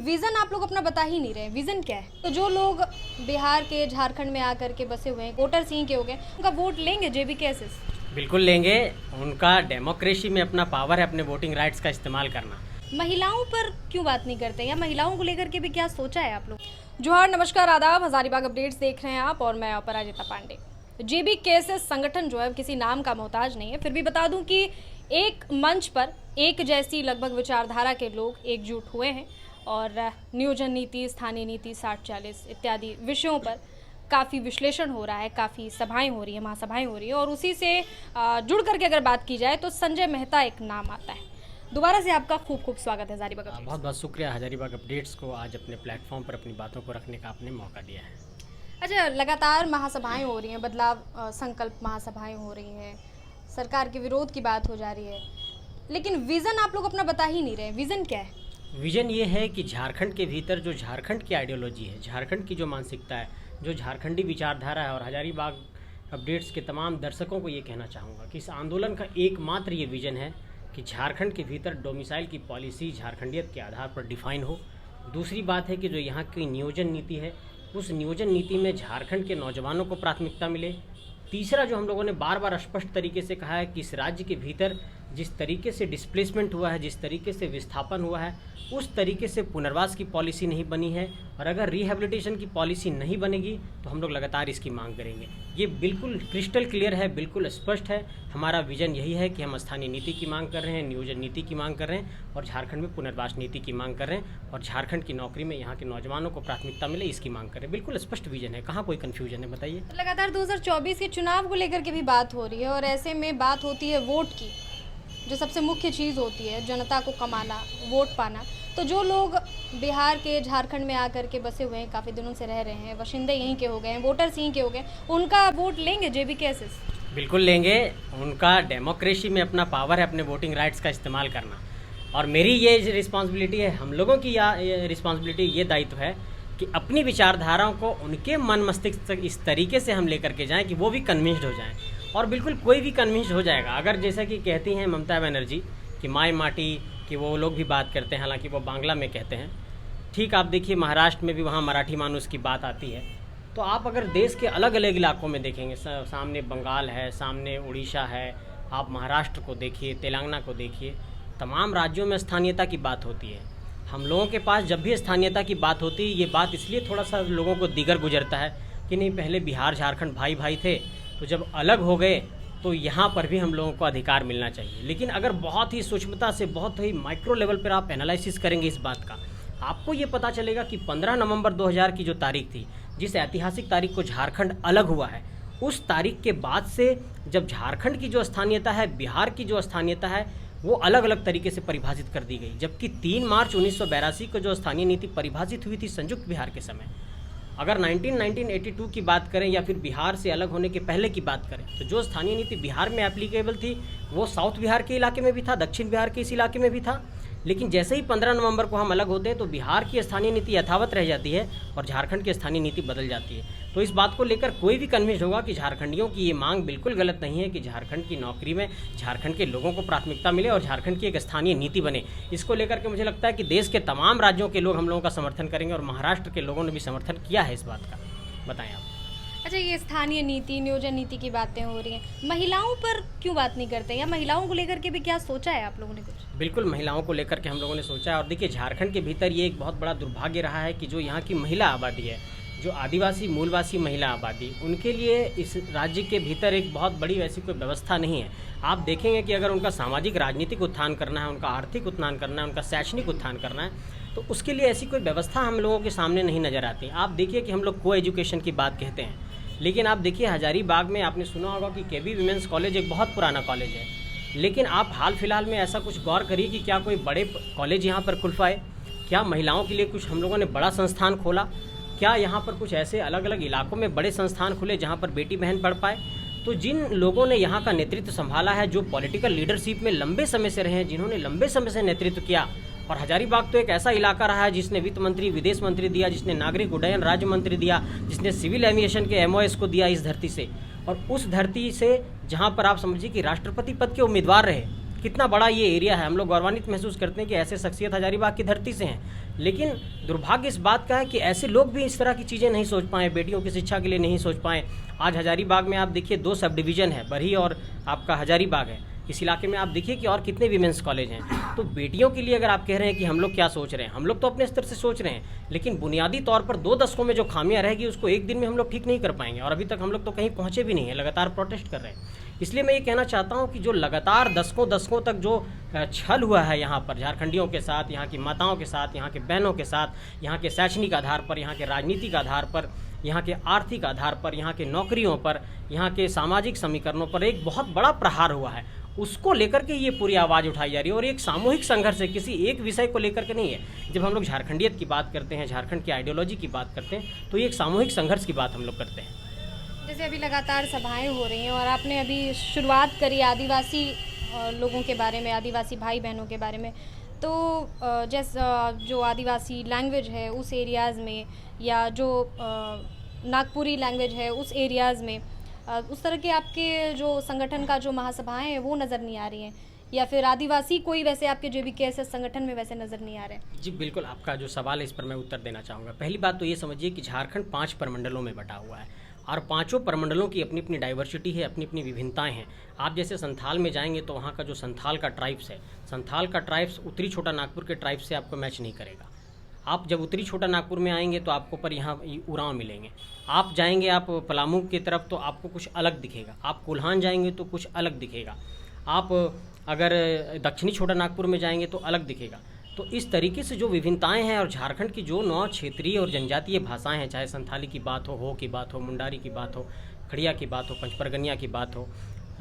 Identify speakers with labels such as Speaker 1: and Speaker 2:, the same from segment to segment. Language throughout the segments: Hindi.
Speaker 1: विजन आप लोग अपना बता ही नहीं रहे, विजन क्या है? तो जो लोग बिहार के झारखंड में आकर के बसे हुए हैं, वोटर सिंह के हो गए, उनका वोट लेंगे जेबी केसेस?
Speaker 2: बिल्कुल लेंगे। उनका डेमोक्रेसी में अपना पावर है अपने वोटिंग राइट्स का इस्तेमाल करना।
Speaker 1: महिलाओं पर क्यों बात नहीं करते, या महिलाओं को लेकर के भी क्या सोचा है आप लोग? जोहार, नमस्कार, आदाब, हजारीबाग अपडेट्स देख रहे हैं आप और मैं अपराजिता पांडे। जेबी केसेस संगठन जो है किसी नाम का मोहताज नहीं है, फिर भी बता दूं कि एक मंच पर एक जैसी लगभग विचारधारा के लोग एकजुट हुए हैं और नियोजन नीति, स्थानीय नीति 60-40 इत्यादि विषयों पर काफ़ी विश्लेषण हो रहा है, काफ़ी सभाएं हो रही हैं, महासभाएं हो रही हैं और उसी से जुड़ करके अगर बात की जाए तो संजय मेहता एक नाम आता है। दोबारा से आपका खूब खूब स्वागत है हजारीबाग अपडेट्स।
Speaker 2: बहुत बहुत शुक्रिया हजारीबाग अपडेट्स को आज अपने प्लेटफॉर्म पर अपनी बातों को रखने का आपने मौका दिया है।
Speaker 1: अच्छा, लगातार महासभाएं हो रही हैं, बदलाव संकल्प महासभाएं हो रही हैं, सरकार के विरोध की बात हो जा रही है, लेकिन विज़न आप लोग अपना बता ही नहीं रहे। विज़न क्या है?
Speaker 2: विजन ये है कि झारखंड के भीतर जो झारखंड की आइडियोलॉजी है, झारखंड की जो मानसिकता है, जो झारखंडी विचारधारा है, और हजारीबाग अपडेट्स के तमाम दर्शकों को ये कहना चाहूँगा कि इस आंदोलन का एकमात्र ये विजन है कि झारखंड के भीतर डोमिसाइल की पॉलिसी झारखंडियत के आधार पर डिफाइन हो। दूसरी बात है कि जो यहाँ की नियोजन नीति है, उस नियोजन नीति में झारखंड के नौजवानों को प्राथमिकता मिले। तीसरा, जो हम लोगों ने बार बार स्पष्ट तरीके से कहा है कि इस राज्य के भीतर जिस तरीके से डिस्प्लेसमेंट हुआ है, जिस तरीके से विस्थापन हुआ है, उस तरीके से पुनर्वास की पॉलिसी नहीं बनी है, और अगर रिहेबिलिटेशन की पॉलिसी नहीं बनेगी तो हम लोग लगातार इसकी मांग करेंगे। ये बिल्कुल क्रिस्टल क्लियर है, बिल्कुल स्पष्ट है। हमारा विजन यही है कि हम स्थानीय नीति की मांग कर रहे हैं, नियोजन नीति की मांग कर रहे हैं और झारखंड में पुनर्वास नीति की मांग कर रहे हैं और झारखंड की नौकरी में यहाँ के नौजवानों को प्राथमिकता मिले, इसकी मांग कर रहे हैं। बिल्कुल स्पष्ट विजन है, कहाँ कोई कन्फ्यूजन है, बताइए।
Speaker 1: लगातार 2024 के चुनाव को लेकर के भी बात हो रही है और ऐसे में बात होती है वोट की, जो सबसे मुख्य चीज़ होती है, जनता को कमाना, वोट पाना। तो जो लोग बिहार के झारखंड में आकर के बसे हुए हैं, काफ़ी दिनों से रह रहे हैं, बाशिंदे यहीं के हो गए हैं, वोटर यहीं के हो गए, उनका वोट लेंगे जेबी केसेस?
Speaker 2: बिल्कुल लेंगे। उनका डेमोक्रेसी में अपना पावर है अपने वोटिंग राइट्स का इस्तेमाल करना, और मेरी ये रिस्पॉन्सिबिलिटी है, हम लोगों की रिस्पॉन्सिबिलिटी, ये दायित्व है कि अपनी विचारधाराओं को उनके मन मस्तिष्क तक इस तरीके से हम लेकर के जाएं कि वो भी कन्विंस्ड हो जाएं। और बिल्कुल कोई भी कन्विंस्ड हो जाएगा। अगर जैसा कि कहती हैं ममता बनर्जी कि माई माटी कि वो लोग भी बात करते हैं, हालांकि वो बांग्ला में कहते हैं, ठीक। आप देखिए महाराष्ट्र में भी वहाँ मराठी मानुस की बात आती है। तो आप अगर देश के अलग अलग इलाकों में देखेंगे, सामने बंगाल है, सामने उड़ीसा है, आप महाराष्ट्र को देखिए, तेलंगाना को देखिए, तमाम राज्यों में स्थानीयता की बात होती है। हम लोगों के पास जब भी स्थानीयता की बात होती है, ये बात इसलिए थोड़ा सा लोगों को दिगर गुजरता है कि नहीं, पहले बिहार झारखंड भाई भाई थे, तो जब अलग हो गए तो यहाँ पर भी हम लोगों को अधिकार मिलना चाहिए। लेकिन अगर बहुत ही सूक्ष्मता से, बहुत ही माइक्रो लेवल पर आप एनालिसिस करेंगे इस बात का, आपको ये पता चलेगा कि 15 नवंबर 2000 की जो तारीख थी, जिस ऐतिहासिक तारीख को झारखंड अलग हुआ है, उस तारीख के बाद से जब झारखंड की जो स्थानीयता है, बिहार की जो स्थानीयता है, वो अलग अलग तरीके से परिभाषित कर दी गई। जबकि 3 मार्च 1982 को जो स्थानीय नीति परिभाषित हुई थी संयुक्त बिहार के समय, अगर 1982 की बात करें या फिर बिहार से अलग होने के पहले की बात करें, तो जो स्थानीय नीति बिहार में एप्लीकेबल थी वो साउथ बिहार के इलाके में भी था, दक्षिण बिहार के इस इलाके में भी था। लेकिन जैसे ही 15 नवंबर को हम अलग होते हैं तो बिहार की स्थानीय नीति यथावत रह जाती है और झारखंड की स्थानीय नीति बदल जाती है। तो इस बात को लेकर कोई भी कन्विंस होगा कि झारखंडियों की ये मांग बिल्कुल गलत नहीं है कि झारखंड की नौकरी में झारखंड के लोगों को प्राथमिकता मिले और झारखंड की एक स्थानीय नीति बने। इसको लेकर के मुझे लगता है कि देश के तमाम राज्यों के लोग हम लोगों का समर्थन करेंगे और महाराष्ट्र के लोगों ने भी समर्थन किया है इस बात का। बताएं आप।
Speaker 1: अच्छा, ये स्थानीय नीति, नियोजन नीति की बातें हो रही हैं, महिलाओं पर क्यों बात नहीं करते, या महिलाओं को लेकर के भी क्या सोचा है आप लोगों ने कुछ?
Speaker 2: बिल्कुल, महिलाओं को लेकर के हम लोगों ने सोचा है। और देखिए, झारखंड के भीतर ये एक बहुत बड़ा दुर्भाग्य रहा है कि जो यहाँ की महिला आबादी है, जो आदिवासी मूलवासी महिला आबादी, उनके लिए इस राज्य के भीतर एक बहुत बड़ी वैसी कोई व्यवस्था नहीं है। आप देखेंगे कि अगर उनका सामाजिक राजनीतिक उत्थान करना है, उनका आर्थिक उत्थान करना है, उनका शैक्षणिक उत्थान करना है, तो उसके लिए ऐसी कोई व्यवस्था हम लोगों के सामने नहीं नज़र आती। आप देखिए कि हम लोग को एजुकेशन की बात कहते हैं, लेकिन आप देखिए हजारीबाग में आपने सुना होगा कि केबी विमेंस कॉलेज एक बहुत पुराना कॉलेज है, लेकिन आप हाल फिलहाल में ऐसा कुछ गौर करिए कि क्या कोई बड़े कॉलेज यहाँ पर खुल पाए? क्या महिलाओं के लिए कुछ हम लोगों ने बड़ा संस्थान खोला? क्या यहाँ पर कुछ ऐसे अलग अलग इलाकों में बड़े संस्थान खुले जहाँ पर बेटी बहन पढ़ पाए? तो जिन लोगों ने यहाँ का नेतृत्व संभाला है, जो पॉलिटिकल लीडरशिप में लंबे समय से रहे हैं, जिन्होंने लंबे समय से नेतृत्व किया, और हजारीबाग तो एक ऐसा इलाका रहा है जिसने वित्त मंत्री, विदेश मंत्री दिया, जिसने नागरिक उड्डयन राज्य मंत्री दिया, जिसने सिविल एविएशन के MOS को दिया इस धरती से, और उस धरती से जहाँ पर आप समझिए कि राष्ट्रपति पद के उम्मीदवार रहे, कितना बड़ा ये एरिया है। हम लोग गौरवान्वित महसूस करते हैं कि ऐसे शख्सियत हजारीबाग की धरती से हैं। लेकिन दुर्भाग्य इस बात का है कि ऐसे लोग भी इस तरह की चीज़ें नहीं सोच पाए, बेटियों की शिक्षा के लिए नहीं सोच पाए। आज हजारीबाग में आप देखिए 2 सब डिवीज़न है, बरही और आपका हजारीबाग है। इस इलाके में आप देखिए कि और कितने वीमेंस कॉलेज हैं। तो बेटियों के लिए अगर आप कह रहे हैं कि हम लोग क्या सोच रहे हैं, हम लोग तो अपने स्तर से सोच रहे हैं, लेकिन बुनियादी तौर पर 2 दशकों में जो खामियां रहेगी उसको एक दिन में हम लोग ठीक नहीं कर पाएंगे। और अभी तक हम लोग तो कहीं पहुँचे भी नहीं है, लगातार प्रोटेस्ट कर रहे हैं। इसलिए मैं ये कहना चाहता हूँ कि जो लगातार दशकों तक जो छल हुआ है यहाँ पर झारखंडियों के साथ, यहाँ की माताओं के साथ, यहाँ के बहनों के साथ, यहाँ के शैक्षणिक आधार पर, यहाँ के राजनीतिक आधार पर, यहाँ के आर्थिक आधार पर, यहाँ के नौकरियों पर, यहाँ के सामाजिक समीकरणों पर एक बहुत बड़ा प्रहार हुआ है, उसको लेकर के ये पूरी आवाज़ उठाई जा रही है। और एक सामूहिक संघर्ष है, किसी एक विषय को लेकर के नहीं है। जब हम लोग झारखंडियत की बात करते हैं, झारखंड की आइडियोलॉजी की बात करते हैं, तो ये एक सामूहिक संघर्ष की बात हम लोग करते हैं।
Speaker 1: जैसे अभी लगातार सभाएं हो रही हैं और आपने अभी शुरुआत करी आदिवासी लोगों के बारे में, आदिवासी भाई बहनों के बारे में, तो जैसा जो आदिवासी लैंग्वेज है उस एरियाज़ में, या जो नागपुरी लैंग्वेज है उस एरियाज़ में, उस तरह के आपके जो संगठन का जो महासभाएं हैं वो नज़र नहीं आ रही हैं, या फिर आदिवासी कोई वैसे आपके JBKSS संगठन में वैसे नज़र नहीं आ रहे?
Speaker 2: जी बिल्कुल, आपका जो सवाल है इस पर मैं उत्तर देना चाहूँगा। पहली बात तो ये समझिए कि झारखंड 5 प्रमंडलों में बटा हुआ है और 5 प्रमंडलों की अपनी अपनी डाइवर्सिटी है, अपनी अपनी विभिन्नताएं हैं। आप जैसे संथाल में जाएंगे तो वहाँ का जो संथाल का ट्राइब्स है, संथाल का ट्राइब्स उत्तरी छोटा नागपुर के ट्राइब्स से आपको मैच नहीं करेगा। आप जब उत्तरी छोटा नागपुर में आएंगे तो आपको पर यहाँ उरांव मिलेंगे। आप जाएंगे आप पलामू की तरफ तो आपको कुछ अलग दिखेगा। आप कोल्हान जाएंगे तो कुछ अलग दिखेगा। आप अगर दक्षिणी छोटा नागपुर में जाएंगे तो अलग दिखेगा। तो इस तरीके से जो विभिन्नताएं हैं और झारखंड की जो 9 क्षेत्रीय और जनजातीय भाषाएं हैं, चाहे संथाली की बात हो की बात हो, मुंडारी की बात हो, खड़िया की बात हो, पंचपरगनिया की बात हो,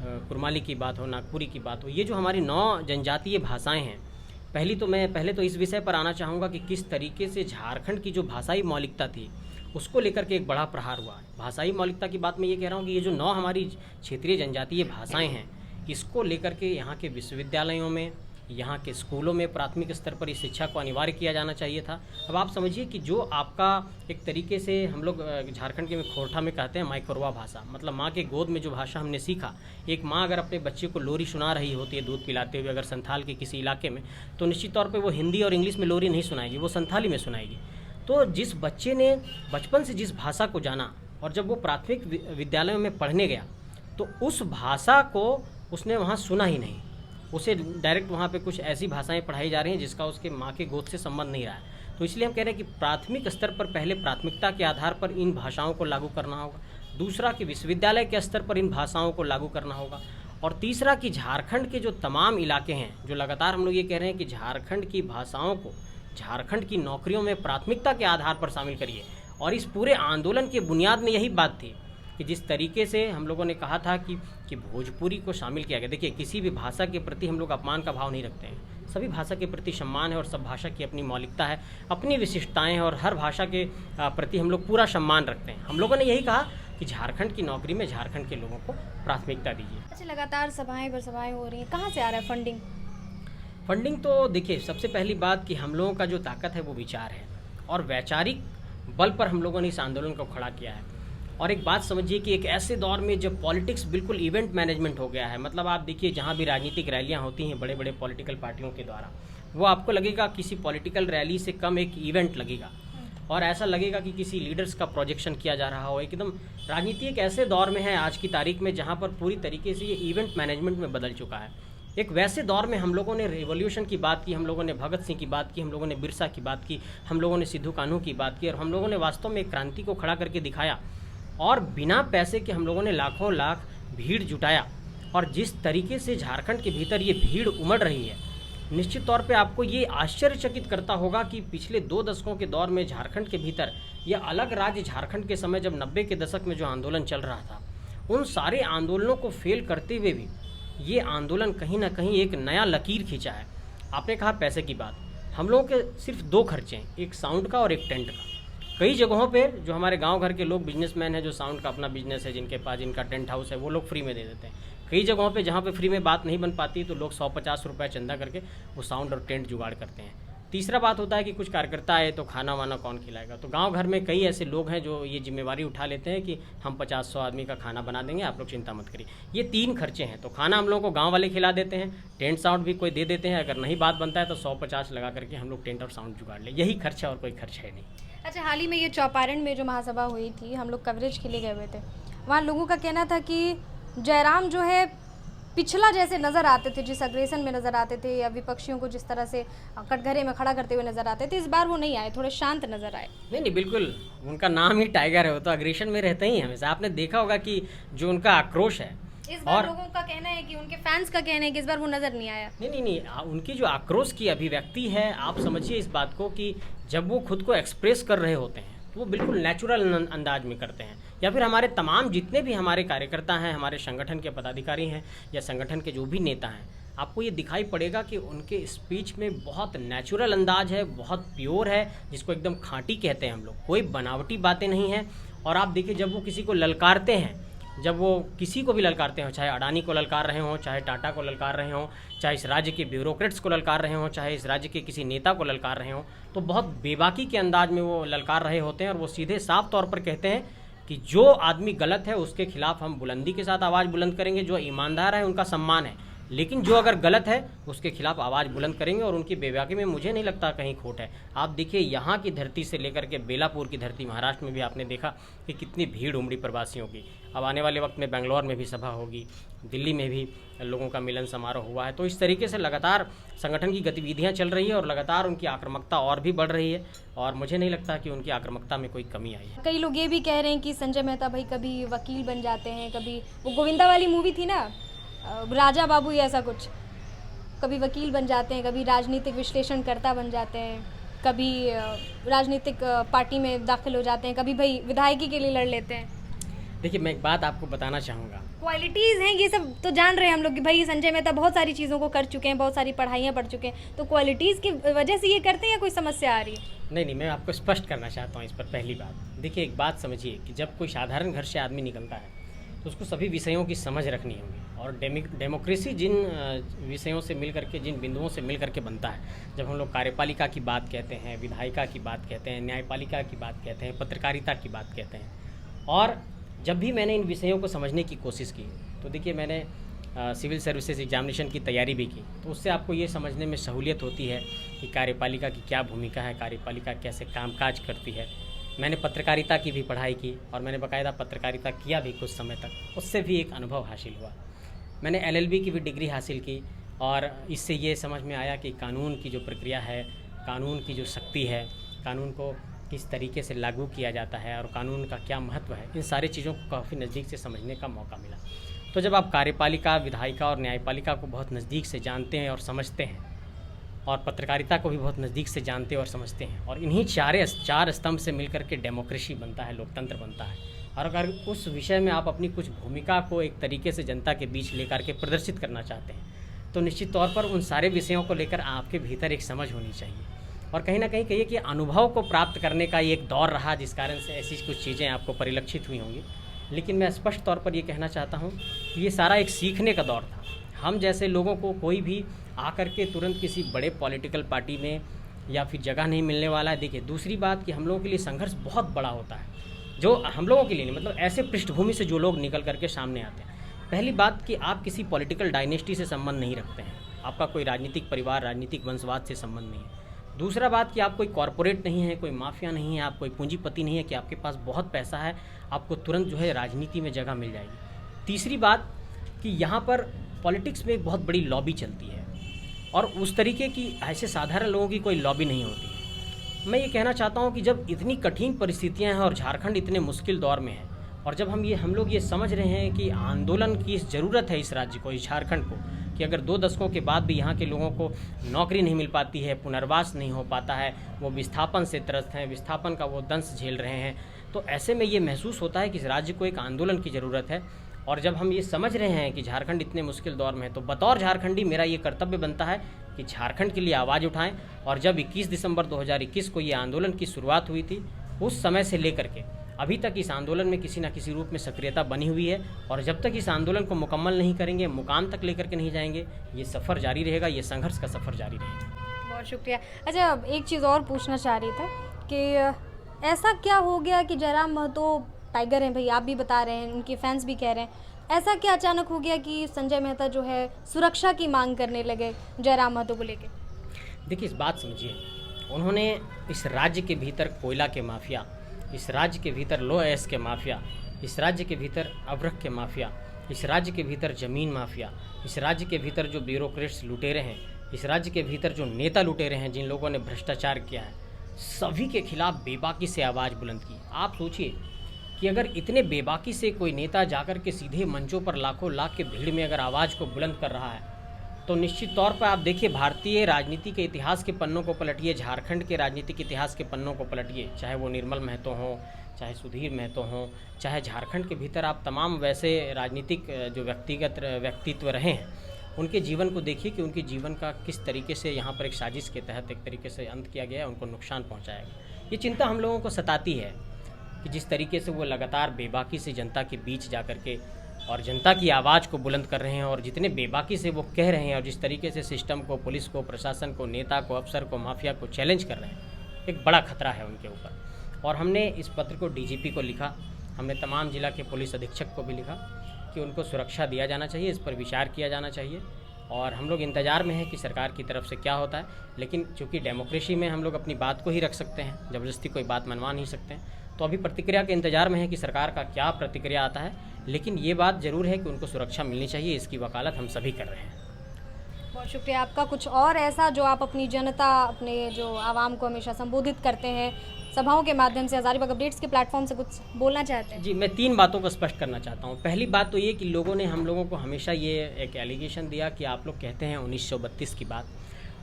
Speaker 2: कुरमाली की बात हो, नागपुरी की बात हो, ये जो हमारी 9 जनजातीय भाषाएं हैं, पहले तो इस विषय पर आना चाहूँगा कि किस तरीके से झारखंड की जो भाषाई मौलिकता थी उसको लेकर के एक बड़ा प्रहार हुआ है। भाषाई मौलिकता की बात मैं ये कह रहा हूँ कि ये जो 9 हमारी क्षेत्रीय जनजातीय भाषाएं हैं, इसको लेकर के यहाँ के विश्वविद्यालयों में, यहाँ के स्कूलों में प्राथमिक स्तर पर इस शिक्षा को अनिवार्य किया जाना चाहिए था। अब आप समझिए कि जो आपका एक तरीके से हम लोग झारखंड के में खोरठा में कहते हैं माइक्रोवा भाषा, मतलब माँ के गोद में जो भाषा हमने सीखा। एक माँ अगर अपने बच्चे को लोरी सुना रही होती है दूध पिलाते हुए, अगर संथाल के किसी इलाके में, तो निश्चित तौर पर वो हिंदी और इंग्लिश में लोरी नहीं सुनाएगी, वो संथाली में सुनाएगी। तो जिस बच्चे ने बचपन से जिस भाषा को जाना और जब वो प्राथमिक विद्यालयों में पढ़ने गया तो उस भाषा को उसने वहाँ सुना ही नहीं, उसे डायरेक्ट वहाँ पे कुछ ऐसी भाषाएं पढ़ाई जा रही हैं जिसका उसके माँ के गोद से संबंध नहीं रहा है। तो इसलिए हम कह रहे हैं कि प्राथमिक स्तर पर पहले प्राथमिकता के आधार पर इन भाषाओं को लागू करना होगा, दूसरा कि विश्वविद्यालय के स्तर पर इन भाषाओं को लागू करना होगा, और तीसरा कि झारखंड के जो तमाम इलाके हैं, जो लगातार हम लोग ये कह रहे हैं कि झारखंड की भाषाओं को झारखंड की नौकरियों में प्राथमिकता के आधार पर शामिल करिए। और इस पूरे आंदोलन की बुनियाद में यही बात थी कि जिस तरीके से हम लोगों ने कहा था कि भोजपुरी को शामिल किया गया। देखिए, किसी भी भाषा के प्रति हम लोग अपमान का भाव नहीं रखते हैं, सभी भाषा के प्रति सम्मान है और सब भाषा की अपनी मौलिकता है, अपनी विशिष्टताएं हैं, और हर भाषा के प्रति हम लोग पूरा सम्मान रखते हैं। हम लोगों ने यही कहा कि झारखंड की नौकरी में झारखंड के लोगों को प्राथमिकता दीजिए।
Speaker 1: अच्छा, लगातार सभाएं पर सभाएं हो रही हैं, कहाँ से आ रहा है फंडिंग?
Speaker 2: फंडिंग तो देखिए, सबसे पहली बात कि हम लोगों का जो ताकत है वो विचार है, और वैचारिक बल पर हम लोगों ने इस आंदोलन को खड़ा किया है। और एक बात समझिए कि एक ऐसे दौर में जब पॉलिटिक्स बिल्कुल इवेंट मैनेजमेंट हो गया है, मतलब आप देखिए जहाँ भी राजनीतिक रैलियाँ होती हैं बड़े बड़े पॉलिटिकल पार्टियों के द्वारा, वो आपको लगेगा किसी पॉलिटिकल रैली से कम एक इवेंट लगेगा, और ऐसा लगेगा कि किसी लीडर्स का प्रोजेक्शन किया जा रहा हो। एकदम राजनीति एक ऐसे दौर में है आज की तारीख में जहाँ पर पूरी तरीके से ये इवेंट मैनेजमेंट में बदल चुका है। एक वैसे दौर में हम लोगों ने रेवोल्यूशन की बात की, हम लोगों ने भगत सिंह की बात की, हम लोगों ने बिरसा की बात की, हम लोगों ने सिद्धू कान्हू की बात की, और हम लोगों ने वास्तव में एक क्रांति को खड़ा करके दिखाया, और बिना पैसे के हम लोगों ने लाखों लाख भीड़ जुटाया। और जिस तरीके से झारखंड के भीतर ये भीड़ उमड़ रही है, निश्चित तौर पे आपको ये आश्चर्यचकित करता होगा कि पिछले 2 दशकों के दौर में झारखंड के भीतर यह अलग राज्य झारखंड के समय जब 90 के दशक में जो आंदोलन चल रहा था, उन सारे आंदोलनों को फेल करते हुए भी ये आंदोलन कहीं ना कहीं एक नया लकीर खींचा है। आपने कहा पैसे की बात, हम लोगों के सिर्फ 2 खर्चे हैं, एक साउंड का और एक टेंट का। कई जगहों पे जो हमारे गांव घर के लोग बिजनेसमैन हैं, जो साउंड का अपना बिजनेस है, जिनके पास जिनका टेंट हाउस है, वो लोग फ्री में दे देते हैं। कई जगहों पे जहाँ पे फ्री में बात नहीं बन पाती तो लोग 100-50 रुपये चंदा करके वो साउंड और टेंट जुगाड़ करते हैं। तीसरा बात होता है कि कुछ कार्यकर्ता आए तो खाना वाना कौन खिलाएगा। तो गांव घर में कई ऐसे लोग हैं जो ये जिम्मेवारी उठा लेते हैं कि हम 50-100 आदमी का खाना बना देंगे, आप लोग चिंता मत करिए। ये 3 खर्चे हैं। तो खाना हम लोग को गांव वाले खिला देते हैं, टेंट साउंड भी कोई दे देते हैं, अगर नहीं बात बनता है तो 100-50 लगा करके हम लोग टेंट और साउंड जुगाड़ ले, यही खर्च है और कोई खर्च है नहीं।
Speaker 1: अच्छा, हाल ही में ये चौपारण में जो महासभा हुई थी, हम लोग कवरेज के लिए गए हुए थे, वहाँ लोगों का कहना था कि जयराम जो है पिछला जैसे नज़र आते थे, जिस अग्रेसन में नज़र आते थे या विपक्षियों को जिस तरह से कटघरे में खड़ा करते हुए नज़र आते थे, इस बार वो नहीं आए, थोड़े शांत नज़र आए।
Speaker 2: नहीं, बिल्कुल, उनका नाम ही टाइगर है, वो तो अग्रेशन में रहते ही हैं हमेशा। आपने देखा होगा कि जो उनका आक्रोश है,
Speaker 1: इस बार लोगों का कहना है कि उनके फैंस का कहना है कि इस बार वो नज़र नहीं आया।
Speaker 2: नहीं, उनकी जो आक्रोश की अभिव्यक्ति है, आप समझिए इस बात को कि जब वो खुद को एक्सप्रेस कर रहे होते हैं तो वो बिल्कुल नेचुरल अंदाज में करते हैं। या फिर हमारे तमाम जितने भी हमारे कार्यकर्ता हैं, हमारे संगठन के पदाधिकारी हैं या संगठन के जो भी नेता हैं, आपको ये दिखाई पड़ेगा कि उनके स्पीच में बहुत नेचुरल अंदाज है, बहुत प्योर है, जिसको एकदम खाँटी कहते हैं हम लोग, कोई बनावटी बातें नहीं हैं। और आप देखिए, जब वो किसी को ललकारते हैं, जब वो किसी को भी ललकारते हो, चाहे अडानी को ललकार रहे हों, चाहे टाटा को ललकार रहे हों, चाहे इस राज्य के ब्यूरोक्रेट्स को ललकार रहे हों, चाहे इस राज्य के किसी नेता को ललकार रहे हों, तो बहुत बेबाकी के अंदाज में वो ललकार रहे होते हैं। और वो सीधे साफ तौर पर कहते हैं कि जो आदमी गलत है उसके खिलाफ हम बुलंदी के साथ आवाज़ बुलंद करेंगे, जो ईमानदार है उनका सम्मान है, लेकिन जो अगर गलत है उसके खिलाफ आवाज़ बुलंद करेंगे। और उनकी बेबाकी में मुझे नहीं लगता कहीं खोट है। आप देखिए, यहाँ की धरती से लेकर के बेलापुर की धरती, महाराष्ट्र में भी आपने देखा कि कितनी भीड़ उमड़ी प्रवासियों की। अब आने वाले वक्त में बेंगलोर में भी सभा होगी, दिल्ली में भी लोगों का मिलन समारोह हुआ है। तो इस तरीके से लगातार संगठन की गतिविधियाँ चल रही है और लगातार उनकी आक्रामकता और भी बढ़ रही है, और मुझे नहीं लगता कि उनकी आक्रामकता में कोई कमी आई है।
Speaker 1: कई लोग ये भी कह रहे हैं कि संजय मेहता भाई कभी वकील बन जाते हैं, कभी वो गोविंदा वाली मूवी थी ना, राजा बाबू या ऐसा कुछ, कभी वकील बन जाते हैं, कभी राजनीतिक विश्लेषणकर्ता बन जाते हैं, कभी राजनीतिक पार्टी में दाखिल हो जाते हैं, कभी भाई विधायकी के लिए लड़ लेते हैं।
Speaker 2: देखिए, मैं एक बात आपको बताना चाहूँगा,
Speaker 1: क्वालिटीज़ हैं, ये सब तो जान रहे हैं हम लोग कि भाई संजय मेहता बहुत सारी चीज़ों को कर चुके हैं, बहुत सारी पढ़ाइयाँ पढ़ चुके हैं, तो क्वालिटीज़ की वजह से ये करते हैं या कोई समस्या आ रही है?
Speaker 2: नहीं, मैं आपको स्पष्ट करना चाहता हूँ इस पर। पहली बात देखिए, एक बात समझिए कि जब कोई साधारण घर से आदमी निकलता है तो उसको सभी विषयों की समझ रखनी होगी। और डेमोक्रेसी जिन विषयों से मिल करके, जिन बिंदुओं से मिल करके बनता है, जब हम लोग कार्यपालिका की बात कहते हैं, विधायिका की बात कहते हैं, न्यायपालिका की बात कहते हैं, पत्रकारिता की बात कहते हैं, और जब भी मैंने इन विषयों को समझने की कोशिश की तो देखिए, मैंने सिविल सर्विसेज एग्जामिनेशन की तैयारी भी की, तो उससे आपको ये समझने में सहूलियत होती है कि कार्यपालिका की क्या भूमिका है, कार्यपालिका कैसे कामकाज करती है। मैंने पत्रकारिता की भी पढ़ाई की और मैंने बाकायदा पत्रकारिता किया भी कुछ समय तक, उससे भी एक अनुभव हासिल हुआ। मैंने LLB की भी डिग्री हासिल की और इससे ये समझ में आया कि कानून की जो प्रक्रिया है, कानून की जो शक्ति है, कानून को किस तरीके से लागू किया जाता है और कानून का क्या महत्व है, इन सारी चीज़ों को काफ़ी नज़दीक से समझने का मौका मिला। तो जब आप कार्यपालिका, विधायिका और न्यायपालिका को बहुत नज़दीक से जानते हैं और समझते हैं, और पत्रकारिता को भी बहुत नज़दीक से जानते और समझते हैं, और इन्हीं चार स्तंभ से मिलकर के डेमोक्रेसी बनता है, लोकतंत्र बनता है। और अगर उस विषय में आप अपनी कुछ भूमिका को एक तरीके से जनता के बीच लेकर के प्रदर्शित करना चाहते हैं, तो निश्चित तौर पर उन सारे विषयों को लेकर आपके भीतर एक समझ होनी चाहिए। और कहीं ना कहीं कहिए कि अनुभव को प्राप्त करने का ये एक दौर रहा, जिस कारण से ऐसी कुछ चीज़ें आपको परिलक्षित हुई होंगी। लेकिन मैं स्पष्ट तौर पर ये कहना चाहता हूँ कि ये सारा एक सीखने का दौर था। हम जैसे लोगों को कोई भी आकर के तुरंत किसी बड़े पॉलिटिकल पार्टी में या फिर जगह नहीं मिलने वाला है। देखिए, दूसरी बात कि हम लोगों के लिए संघर्ष बहुत बड़ा होता है, जो हम लोगों के लिए नहीं, मतलब ऐसे पृष्ठभूमि से जो लोग निकल करके सामने आते हैं। पहली बात कि आप किसी पॉलिटिकल डायनेस्टी से संबंध नहीं रखते हैं, आपका कोई राजनीतिक परिवार, राजनीतिक वंशवाद से संबंध नहीं है। दूसरा बात कि आप कोई कॉरपोरेट नहीं है, कोई माफिया नहीं है, आप कोई पूंजीपति नहीं है कि आपके पास बहुत पैसा है, आपको तुरंत जो है राजनीति में जगह मिल जाएगी। तीसरी बात कि यहाँ पर पॉलिटिक्स में एक बहुत बड़ी लॉबी चलती है और उस तरीके की ऐसे साधारण लोगों की कोई लॉबी नहीं होती है। मैं ये कहना चाहता हूँ कि जब इतनी कठिन परिस्थितियाँ हैं और झारखंड इतने मुश्किल दौर में है, और जब हम लोग ये समझ रहे हैं कि आंदोलन की ज़रूरत है इस राज्य को, इस झारखंड को, कि अगर 2 दशकों के बाद भी यहाँ के लोगों को नौकरी नहीं मिल पाती है, पुनर्वास नहीं हो पाता है, वो विस्थापन से त्रस्त हैं, विस्थापन का वो दंश झेल रहे हैं, तो ऐसे में ये महसूस होता है कि इस राज्य को एक आंदोलन की ज़रूरत है। और जब हम ये समझ रहे हैं कि झारखंड इतने मुश्किल दौर में है, तो बतौर झारखंडी मेरा ये कर्तव्य बनता है कि झारखंड के लिए आवाज़ उठाएं। और जब 21 दिसंबर 2021 को ये आंदोलन की शुरुआत हुई थी, उस समय से लेकर के अभी तक इस आंदोलन में किसी न किसी रूप में सक्रियता बनी हुई है। और जब तक इस आंदोलन को मुकम्मल नहीं करेंगे, मुकाम तक लेकर के नहीं जाएंगे, ये सफ़र जारी रहेगा, ये संघर्ष का सफ़र जारी रहेगा।
Speaker 1: बहुत शुक्रिया। अच्छा, एक चीज़ और पूछना चाह रही थी कि ऐसा क्या हो गया कि जयराम महतो टाइगर हैं भाई, आप भी बता रहे हैं, उनके फैंस भी कह रहे हैं, ऐसा क्या अचानक हो गया कि संजय मेहता जो है सुरक्षा की मांग करने लगे जयराम महतो को लेके?
Speaker 2: देखिए, इस बात समझिए, उन्होंने इस राज्य के भीतर कोयला के माफिया, इस राज्य के भीतर लो एस के माफिया, इस राज्य के भीतर अवरख के माफिया, इस राज्य के भीतर ज़मीन माफिया, इस राज्य के भीतर जो ब्यूरोक्रेट्स लुटेरे हैं, इस राज्य के भीतर जो नेता लुटेरे हैं, जिन लोगों ने भ्रष्टाचार किया है, सभी के खिलाफ बेबाकी से आवाज़ बुलंद की। आप सोचिए कि अगर इतने बेबाकी से कोई नेता जाकर के सीधे मंचों पर लाखों लाख के भीड़ में अगर आवाज़ को बुलंद कर रहा है, तो निश्चित तौर पर आप देखिए, भारतीय राजनीति के इतिहास के पन्नों को पलटिए, झारखंड के राजनीतिक इतिहास के पन्नों को पलटिए, चाहे वो निर्मल महतो हों, चाहे सुधीर महतो हों, चाहे झारखंड के भीतर आप तमाम वैसे राजनीतिक जो व्यक्तिगत व्यक्तित्व रहे हैं, उनके जीवन को देखिए कि उनके जीवन का किस तरीके से यहाँ पर एक साजिश के तहत एक तरीके से अंत किया गया है, उनको नुकसान पहुँचाया गया। ये चिंता हम लोगों को सताती है कि जिस तरीके से वो लगातार बेबाकी से जनता के बीच जा कर के और जनता की आवाज़ को बुलंद कर रहे हैं, और जितने बेबाकी से वो कह रहे हैं, और जिस तरीके से सिस्टम को, पुलिस को, प्रशासन को, नेता को, अफसर को, माफिया को चैलेंज कर रहे हैं, एक बड़ा खतरा है उनके ऊपर। और हमने इस पत्र को डीजीपी को लिखा, हमने तमाम जिला के पुलिस अधीक्षक को भी लिखा कि उनको सुरक्षा दिया जाना चाहिए, इस पर विचार किया जाना चाहिए। और हम लोग इंतज़ार में हैं कि सरकार की तरफ से क्या होता है, लेकिन चूँकि डेमोक्रेसी में हम लोग अपनी बात को ही रख सकते हैं, ज़बरदस्ती कोई बात मनवा नहीं सकते हैं, तो अभी प्रतिक्रिया के इंतज़ार में है कि सरकार का क्या प्रतिक्रिया आता है। लेकिन ये बात ज़रूर है कि उनको सुरक्षा मिलनी चाहिए, इसकी वकालत हम सभी कर रहे हैं।
Speaker 1: बहुत शुक्रिया आपका। कुछ और ऐसा जो आप अपनी जनता, अपने जो आवाम को हमेशा संबोधित करते हैं सभाओं के माध्यम से, हज़ारीबाग अपडेट्स के प्लेटफॉर्म से कुछ बोलना चाहते हैं?
Speaker 2: जी, मैं 3 बातों को स्पष्ट करना चाहता हूँ। पहली बात तो ये कि लोगों ने हम लोगों को हमेशा ये एक एलिगेशन दिया कि आप लोग कहते हैं 1932 की बात,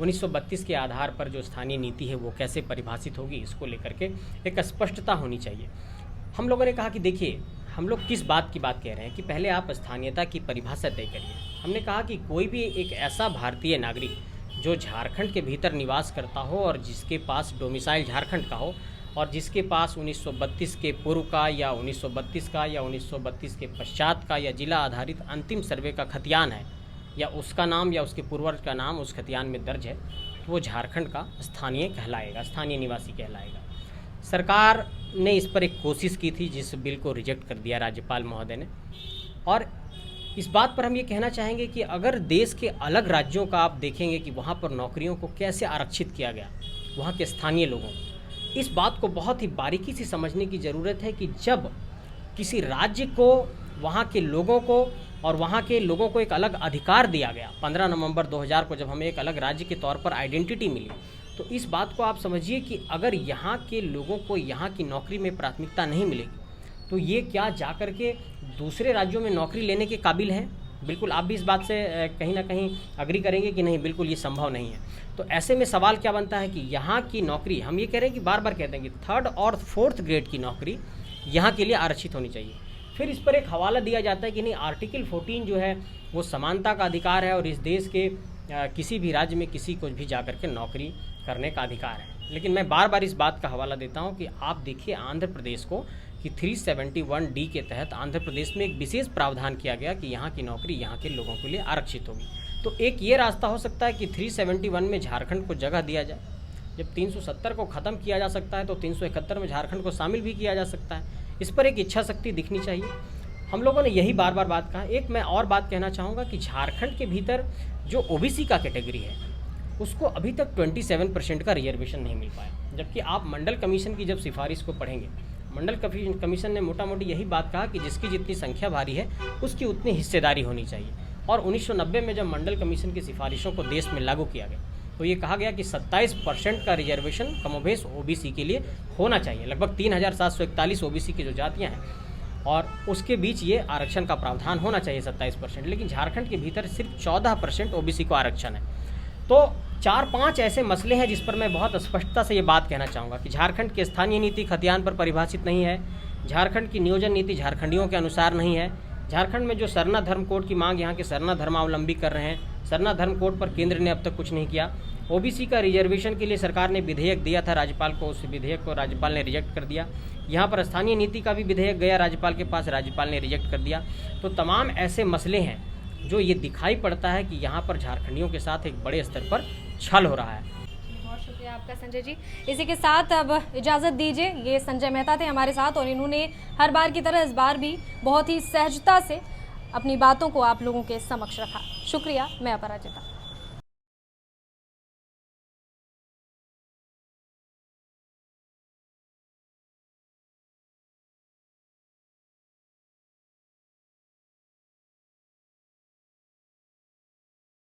Speaker 2: 1932 के आधार पर जो स्थानीय नीति है वो कैसे परिभाषित होगी, इसको लेकर के एक स्पष्टता होनी चाहिए। हम लोगों ने कहा कि देखिए, हम लोग किस बात की बात कह रहे हैं कि पहले आप स्थानीयता की परिभाषा तय करिए। हमने कहा कि कोई भी एक ऐसा भारतीय नागरिक जो झारखंड के भीतर निवास करता हो और जिसके पास डोमिसाइल झारखंड का हो, और जिसके पास 1932 के पूर्व का या 1932 का या 1932 के पश्चात का या जिला आधारित अंतिम सर्वे का खतियान है, या उसका नाम या उसके पूर्वज का नाम उस खतियान में दर्ज है, तो वो झारखंड का स्थानीय कहलाएगा, स्थानीय निवासी कहलाएगा। सरकार ने इस पर एक कोशिश की थी, जिस बिल को रिजेक्ट कर दिया राज्यपाल महोदय ने। और इस बात पर हम ये कहना चाहेंगे कि अगर देश के अलग राज्यों का आप देखेंगे कि वहाँ पर नौकरियों को कैसे आरक्षित किया गया, वहाँ के स्थानीय लोगों को, इस बात को बहुत ही बारीकी से समझने की ज़रूरत है कि जब किसी राज्य को, वहाँ के लोगों को और वहाँ के लोगों को एक अलग अधिकार दिया गया, 15 नवंबर 2000 को जब हमें एक अलग राज्य के तौर पर आइडेंटिटी मिली, तो इस बात को आप समझिए कि अगर यहाँ के लोगों को यहाँ की नौकरी में प्राथमिकता नहीं मिलेगी, तो ये क्या जाकर के दूसरे राज्यों में नौकरी लेने के काबिल है? बिल्कुल, आप भी इस बात से कहीं ना कहीं अग्री करेंगे कि नहीं, बिल्कुल ये संभव नहीं है। तो ऐसे में सवाल क्या बनता है कि यहाँ की नौकरी, हम ये कह रहे हैं कि बार बार कहते हैं कि 3rd और 4th ग्रेड की नौकरी यहाँ के लिए आरक्षित होनी चाहिए। फिर इस पर एक हवाला दिया जाता है कि नहीं, आर्टिकल 14 जो है वो समानता का अधिकार है और इस देश के किसी भी राज्य में किसी को भी जाकर के नौकरी करने का अधिकार है। लेकिन मैं बार बार इस बात का हवाला देता हूँ कि आप देखिए आंध्र प्रदेश को कि 371D के तहत आंध्र प्रदेश में एक विशेष प्रावधान किया गया कि यहाँ की नौकरी यहाँ के लोगों के लिए आरक्षित होगी। तो एक ये रास्ता हो सकता है कि 371 में झारखंड को जगह दिया जाए। जब 370 को ख़त्म किया जा सकता है तो 371 में झारखंड को शामिल भी किया जा सकता है। इस पर एक इच्छा शक्ति दिखनी चाहिए। हम लोगों ने यही बार बार बात कहा। एक मैं और बात कहना चाहूँगा कि झारखंड के भीतर जो OBC का कैटेगरी है उसको अभी तक 27% का रिजर्वेशन नहीं मिल पाया, जबकि आप मंडल कमीशन की जब सिफारिश को पढ़ेंगे, मंडल कमीशन ने मोटा मोटी यही बात कहा कि जिसकी जितनी संख्या भारी है उसकी उतनी हिस्सेदारी होनी चाहिए। और 1990 में जब मंडल कमीशन की सिफारिशों को देश में लागू किया गया तो ये कहा गया कि 27% का रिजर्वेशन कमोबेश OBC के लिए होना चाहिए। लगभग 3741 OBC की जो जातियाँ हैं और उसके बीच ये आरक्षण का प्रावधान होना चाहिए 27%, लेकिन झारखंड के भीतर सिर्फ 14% OBC को आरक्षण है। तो 4-5 ऐसे मसले हैं जिस पर मैं बहुत स्पष्टता से ये बात कहना चाहूँगा कि झारखंड की स्थानीय नीति खतियान पर परिभाषित नहीं है, झारखंड की नियोजन नीति झारखंडियों के अनुसार नहीं है, झारखंड में जो सरना धर्म कोड की मांग यहाँ के सरना धर्मावलंबी कर रहे हैं, सरना धर्म कोड पर केंद्र ने अब तक कुछ नहीं किया। OBC का रिजर्वेशन के लिए सरकार ने विधेयक दिया था राज्यपाल को, उस विधेयक को राज्यपाल ने रिजेक्ट कर दिया। यहाँ पर स्थानीय नीति का भी विधेयक गया राज्यपाल के पास, राज्यपाल ने रिजेक्ट कर दिया। तो तमाम ऐसे मसले हैं जो ये दिखाई पड़ता है कि यहाँ पर झारखंडियों के साथ एक बड़े स्तर पर छल हो रहा है।
Speaker 1: आपका संजय जी। इसी के साथ अब इजाज़त दीजिए। ये संजय मेहता थे हमारे साथ और इन्होंने हर बार की तरह इस बार भी बहुत ही सहजता से अपनी बातों को आप लोगों के समक्ष रखा। शुक्रिया, मैं अपराजिता।